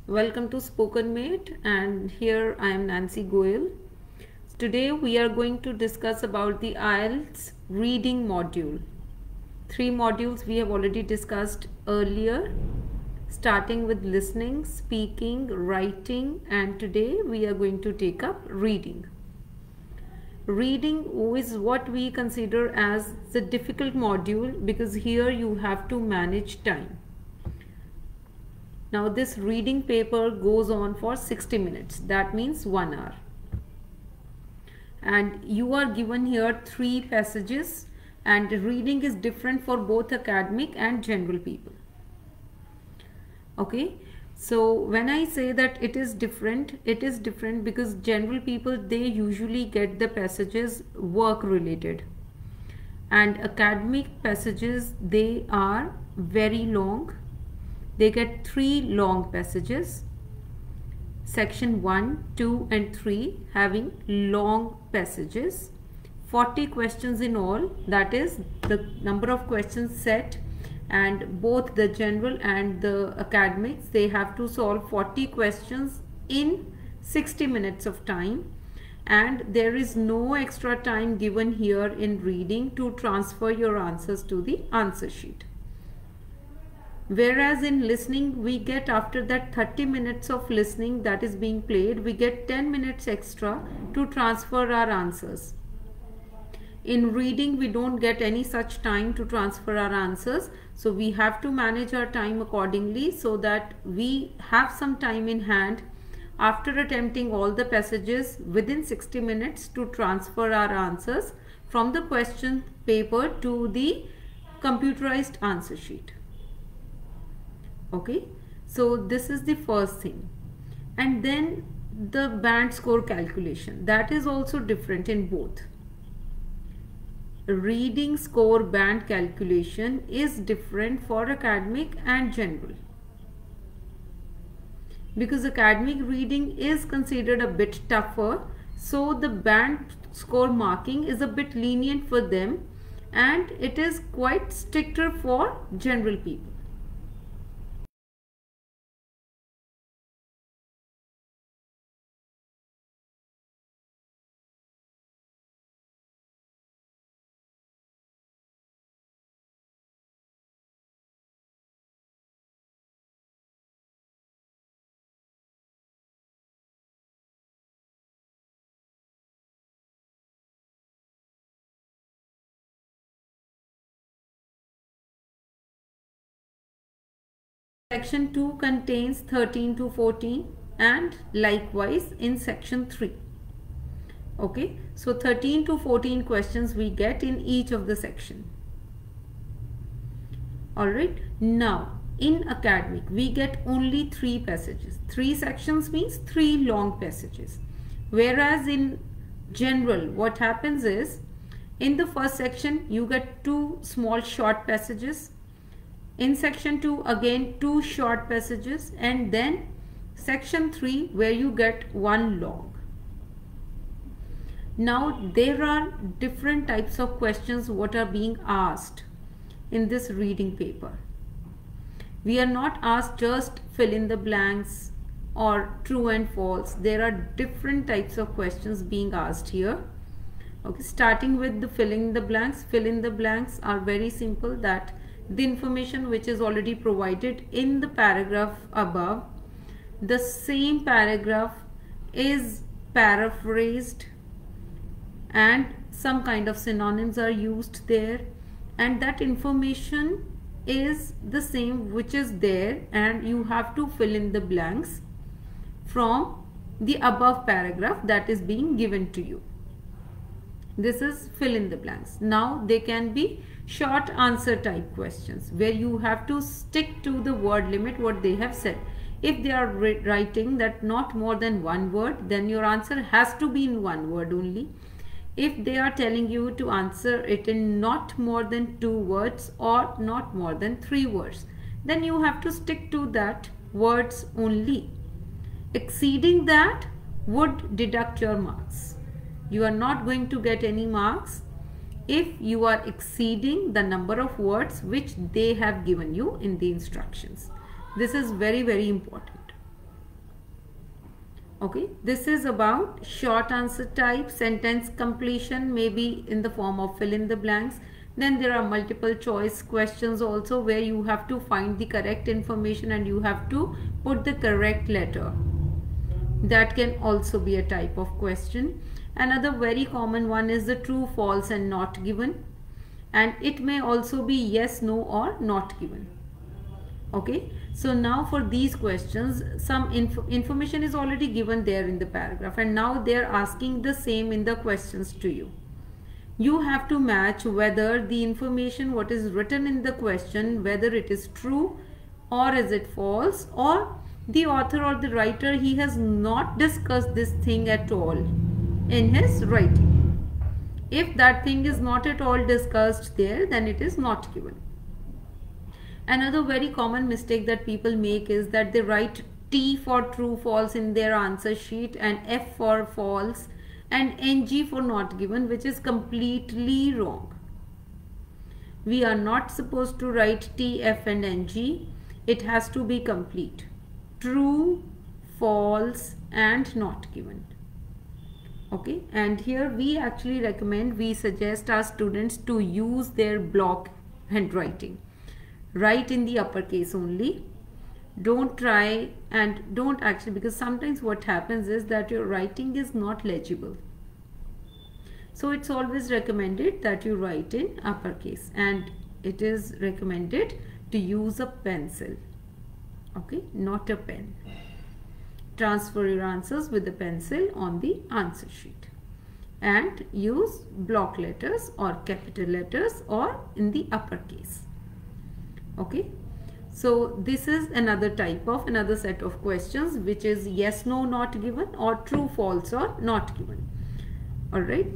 Welcome to Spoken Mate, and here I am Nancy Goyal. Today we are going to discuss about the IELTS reading module. 3 modules we have already discussed earlier, starting with listening, speaking, writing, and today we are going to take up reading. Reading is what we consider as the difficult module because here you have to manage time. Now this reading paper goes on for 60 minutes. That means 1 hour. And you are given here 3 passages, and reading is different for both academic and general people. Okay. So when I say that it is different because general people, they usually get the passages work related. And academic passages, they are very long. They get 3 long passages. Section 1, 2 and 3 having long passages. 40 questions in all, that is the number of questions set, and both the general and the academics, they have to solve 40 questions in 60 minutes of time, and there is no extra time given here in reading to transfer your answers to the answer sheet. Whereas in listening, we get, after that 30 minutes of listening that is being played, we get 10 minutes extra to transfer our answers. In reading, we don't get any such time to transfer our answers. So we have to manage our time accordingly so that we have some time in hand after attempting all the passages within 60 minutes to transfer our answers from the question paper to the computerized answer sheet. Okay, so this is the first thing. And then the band score calculation, that is also different in both. Reading score band calculation is different for academic and general, because academic reading is considered a bit tougher, so the band score marking is a bit lenient for them, and it is quite stricter for general people. Section 2 contains 13 to 14, and likewise in section 3. Okay, so 13 to 14 questions we get in each of the section. Alright, now in academic we get only 3 passages. 3 sections means 3 long passages. Whereas in general, what happens is, in the first section you get 2 small short passages. In section 2 again 2 short passages, and then section 3 where you get 1 long. Now there are different types of questions what are being asked in this reading paper. We are not asked just fill in the blanks or true and false. There are different types of questions being asked here. Okay, starting with the fill in the blanks. Fill in the blanks are very simple, that the information which is already provided in the paragraph above, the same paragraph is paraphrased and some kind of synonyms are used there, and that information is the same which is there, and you have to fill in the blanks from the above paragraph that is being given to you. This is fill in the blanks. Now they can be short answer type questions where you have to stick to the word limit what they have said. If they are writing that not more than 1 word, then your answer has to be in 1 word only. If they are telling you to answer it in not more than 2 words or not more than 3 words, then you have to stick to that words only. Exceeding that would deduct your marks. You are not going to get any marks if you are exceeding the number of words which they have given you in the instructions. This is very, very important. Okay, this is about short answer type. Sentence completion may be in the form of fill in the blanks. Then there are multiple choice questions also, where you have to find the correct information and you have to put the correct letter. That can also be a type of question. Another very common one is the true, false and not given. And it may also be yes, no or not given. Okay, so now for these questions, some information is already given there in the paragraph, and now they are asking the same in the questions to you. You have to match whether the information what is written in the question, whether it is true or is it false, or the author or the writer, he has not discussed this thing at all in his writing. If that thing is not at all discussed there, then it is not given. Another very common mistake that people make is that they write T for true, false in their answer sheet and F for false and NG for not given, which is completely wrong. We are not supposed to write T, F and NG. It has to be complete. True, false and not given. Okay, and here we actually recommend, we suggest our students to use their block handwriting. Write in the uppercase only. Don't try and don't actually, because sometimes what happens is that your writing is not legible. So it's always recommended that you write in uppercase, and it is recommended to use a pencil. Okay, not a pen. Transfer your answers with a pencil on the answer sheet and use block letters or capital letters or in the uppercase. Okay, so this is another set of questions, which is yes, no, not given, or true, false or not given. All right,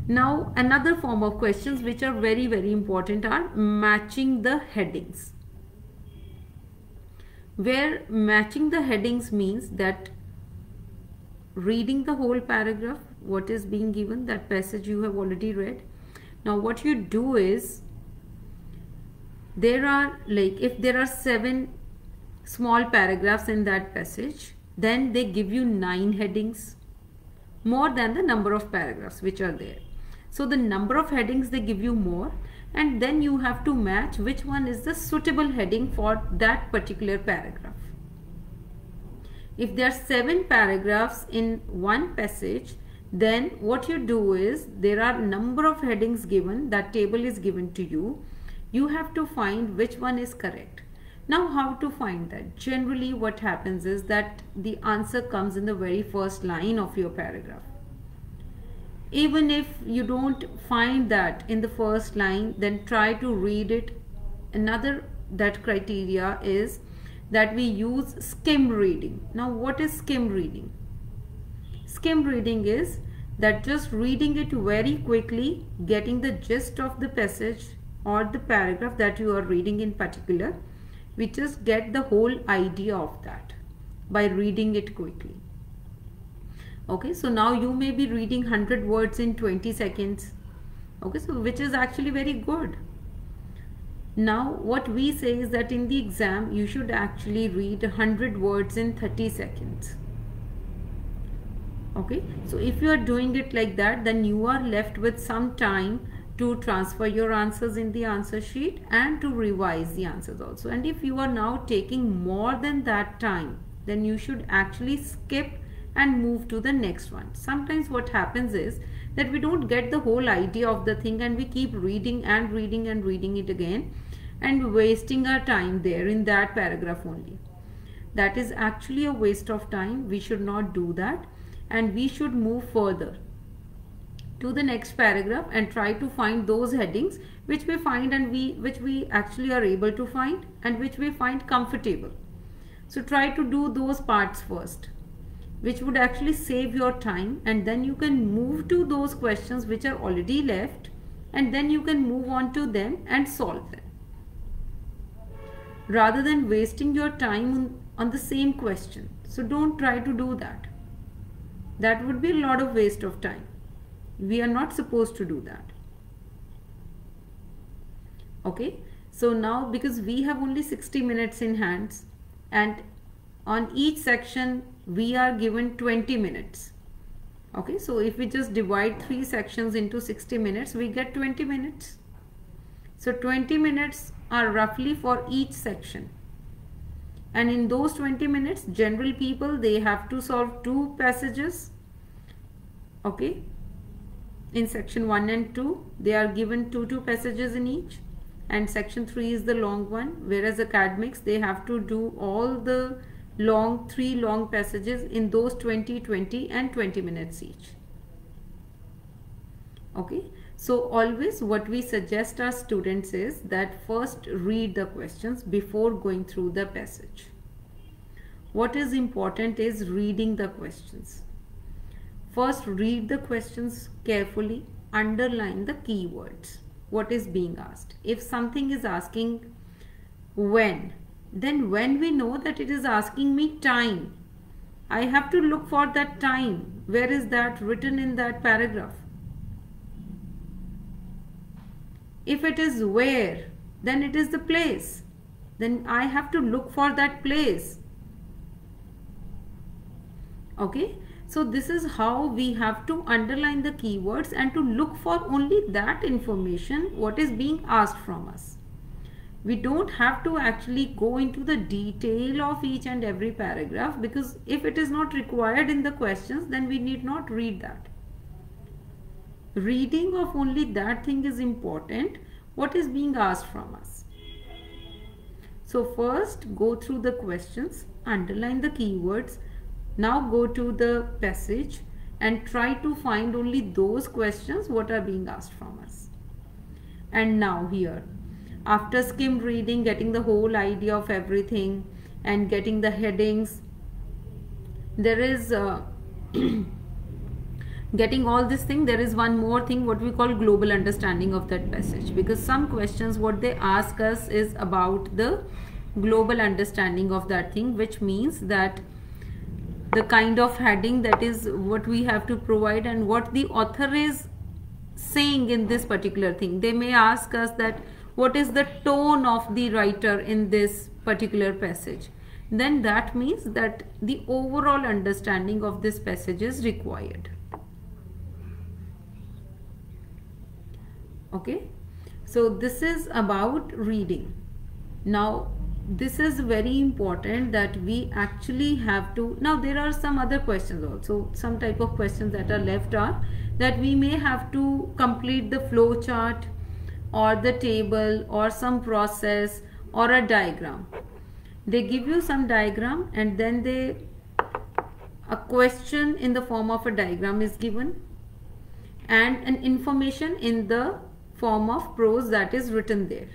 now another form of questions which are very, very important are matching the headings, where matching the headings means that reading the whole paragraph, what is being given, that passage you have already read. Now what you do is, there are, like, if there are 7 small paragraphs in that passage, then they give you 9 headings, more than the number of paragraphs which are there. So the number of headings they give you more, and then you have to match which one is the suitable heading for that particular paragraph. If there are 7 paragraphs in one passage, then what you do is, there are number of headings given, that table is given to you. You have to find which one is correct. Now how to find that? Generally what happens is that the answer comes in the very first line of your paragraph. Even if you don't find that in the first line, then try to read it. Another that criteria is that we use skim reading. Now what is skim reading? Skim reading is that just reading it very quickly, getting the gist of the passage or the paragraph that you are reading in particular. We just get the whole idea of that by reading it quickly. Okay, so now you may be reading 100 words in 20 seconds. Okay, so which is actually very good. Now what we say is that in the exam you should actually read 100 words in 30 seconds. Okay, so if you are doing it like that, then you are left with some time to transfer your answers in the answer sheet and to revise the answers also. And if you are now taking more than that time, then you should actually skip and move to the next one. Sometimes what happens is that we don't get the whole idea of the thing and we keep reading and reading and reading it again and wasting our time there in that paragraph only. That is actually a waste of time. We should not do that, and we should move further to the next paragraph and try to find those headings which we find and which we actually are able to find and which we find comfortable. So try to do those parts first, which would actually save your time, and then you can move to those questions which are already left, and then you can move on to them and solve them, rather than wasting your time on the same question. So don't try to do that. That would be a lot of waste of time. We are not supposed to do that. Okay, so now because we have only 60 minutes in hands, and on each section we are given 20 minutes. Okay, so if we just divide 3 sections into 60 minutes, we get 20 minutes. So 20 minutes are roughly for each section. And in those 20 minutes, general people, they have to solve 2 passages. Okay, in section 1 and 2, they are given 2 passages in each. And section 3 is the long one, whereas academics, they have to do all the 3 long passages in those 20, 20 and 20 minutes each. Okay, so always what we suggest our students is that first read the questions before going through the passage. What is important is reading the questions. First read the questions carefully, underline the keywords, what is being asked. If something is asking when, then when we know that it is asking me time, I have to look for that time. Where is that written in that paragraph? If it is where, then it is the place. Then I have to look for that place. Okay, so this is how we have to underline the keywords and to look for only that information what is being asked from us. We don't have to actually go into the detail of each and every paragraph, because if it is not required in the questions, then we need not read that. Reading of only that thing is important, what is being asked from us. So first go through the questions, underline the keywords. Now go to the passage and try to find only those questions what are being asked from us. And now here, after skim reading, getting the whole idea of everything and getting the headings, there is getting all this thing, there is one more thing what we call global understanding of that passage, because some questions what they ask us is about the global understanding of that thing, which means that the kind of heading, that is what we have to provide and what the author is saying in this particular thing. They may ask us that what is the tone of the writer in this particular passage. Then that means that the overall understanding of this passage is required. Okay, so this is about reading. Now this is very important that we actually have to, now there are some other questions also, some type of questions that are left are that we may have to complete the flow chart or the table or some process or a diagram. They give you some diagram and then a question in the form of a diagram is given and an information in the form of prose that is written there.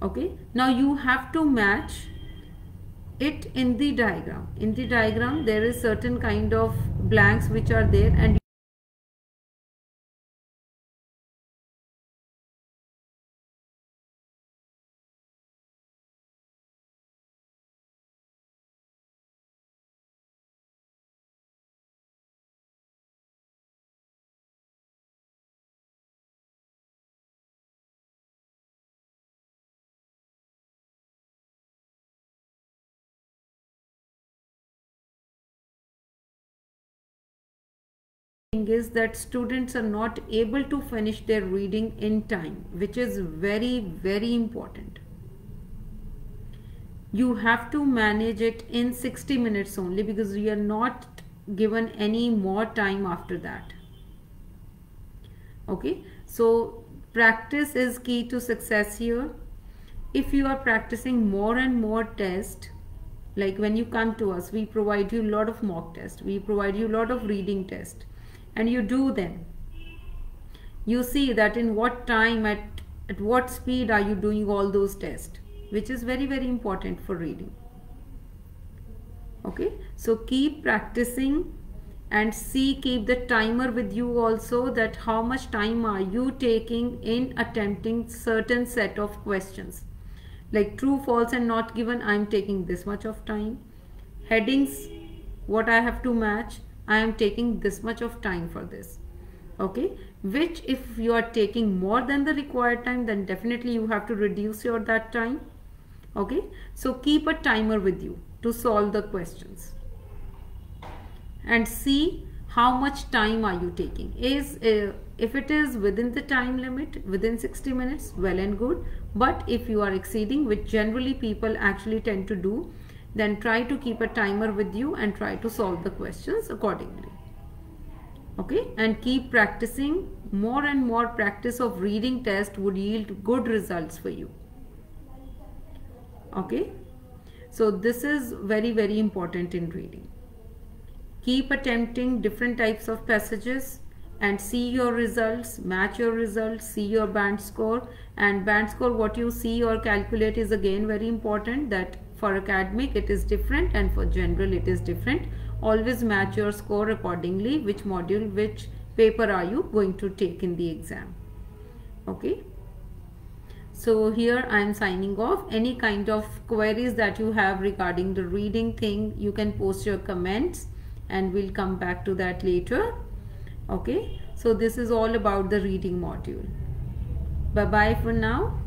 Okay, now you have to match it in the diagram. In the diagram there is certain kind of blanks which are there, and is that students are not able to finish their reading in time, which is very, very important. You have to manage it in 60 minutes only, because you are not given any more time after that. Okay, so practice is key to success here. If you are practicing more and more tests, like when you come to us, we provide you a lot of mock tests, we provide you a lot of reading tests, and you do them, you see that in what time, at what speed are you doing all those tests, which is very, very important for reading. Okay, so keep practicing and keep the timer with you also, that how much time are you taking in attempting certain set of questions, like true, false and not given. I am taking this much of time. Headings, what I have to match, I am taking this much of time for this. Okay, which if you are taking more than the required time, then definitely you have to reduce that time. Okay, so keep a timer with you to solve the questions. and see how much time are you taking. If it is within the time limit, within 60 minutes, well and good. But if you are exceeding, which generally people actually tend to do, then try to keep a timer with you and try to solve the questions accordingly. Okay, and keep practicing. More and more practice of reading test would yield good results for you. Okay, so this is very, very important in reading. Keep attempting different types of passages and see your results, match your results, see your band score. And band score, what you see or calculate, is again very important, that for academic it is different and for general it is different. Always match your score accordingly, which module, which paper are you going to take in the exam. Okay, so here I am signing off. Any kind of queries that you have regarding the reading thing, you can post your comments and we'll come back to that later. Okay, so this is all about the reading module. Bye bye for now.